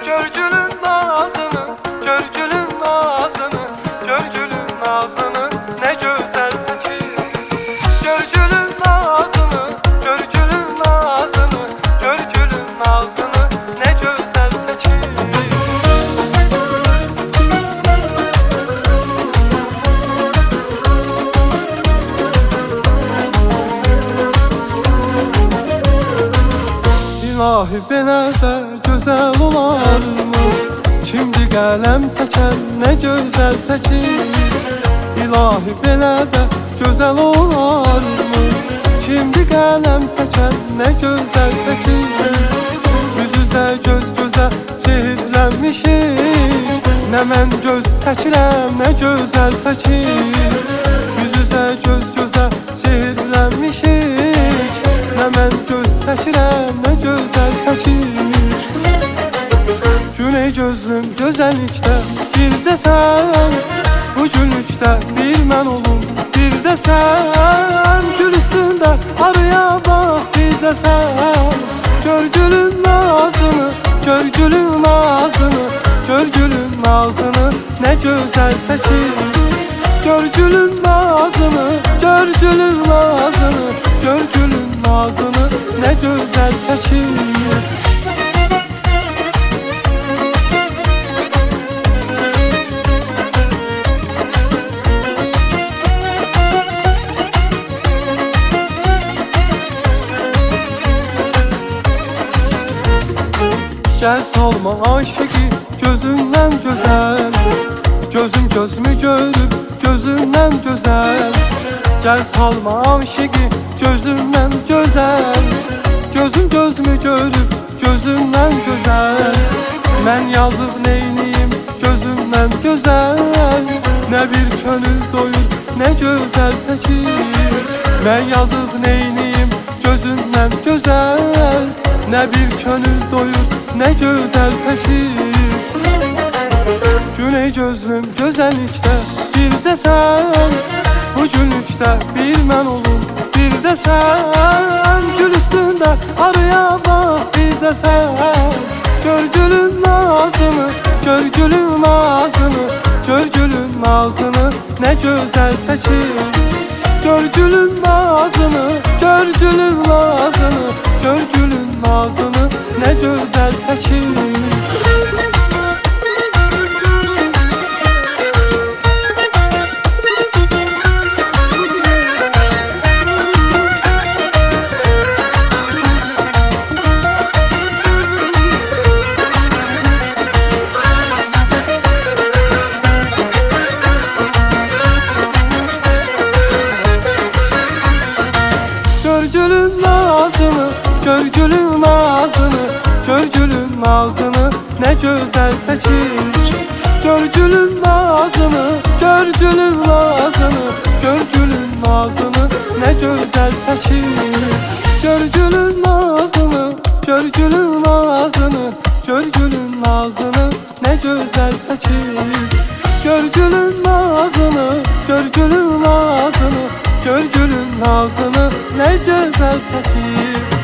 Gör gülün nazını, gör gülün nazını, gör gülün nazını, ne güzel çəkir. Gör gülün nazını, gör gülün nazını, gör gülün nazını, ne güzel çəkir. İlahi belə də gözəl olarmı? Şimdi qələm çəkən nə gözəl çəkir. İlahi belə də gözəl olarmı? Şimdi qələm çəkən nə gözəl çəkir. Yüz üzə göz gözə sehirlənmişik. Nə mən göz çəkirəm, nə gözəl çəkir. Yüz üzə göz gözə sehirlənmişik. Nə mən göz çəkirəm, nə gözəl çəkir. Güney gözlüm gözəllikdə bir də sən, bu gülükdə bir mən olum bir də sən. Gül üstündə araya bax bir də sən. Gör gülün nazını, gör gülün nazını, gör gülün nazını, nə gözəl çəkir. Gör gülün nazını, gör gülün nazını, gör gülün nazını, nə gözəl çəkir. Gəl salma aşıqı gözündən gözəl. Gözüm gözümü görüb gözündən gözəl. Gəl salma aşıqı gözündən gözəl. Gözüm gözümü görüb gözündən gözəl. Mən yazıb neyniyim gözümdən gözəl. Nə bir könül doyur, nə gözəl çəkir. Mən yazıb neyniyim gözündən gözəl. Nə bir könül doyur, nə gözəl çəkir. Güney gözlüm gözəllikdə bir də sən, bu gülükdə bir mən olum bir də sən. Gül üstündə araya bax bir də sən. Gör gülün nazını, gör gülün nazını, gör gülün nazını, nə gözəl çəkir. Gör gülün nazını, gör gülün nazını, gör gülün nazını, nə gözəl çəkir. Gör gülün nazını, gör gülün nazını, gör gülün nazını, nə gözəl çəkir. Gör gülün nazını, gör gülün nazını, gör gülün nazını, nə gözəl çəkir. Gör gülün nazını, gör gülün nazını, gör gülün nazını, nə gözəl çəkir. Gör gülün nazını, gör gülün nazını, gör gülün nazını, nə gözəl çəkir.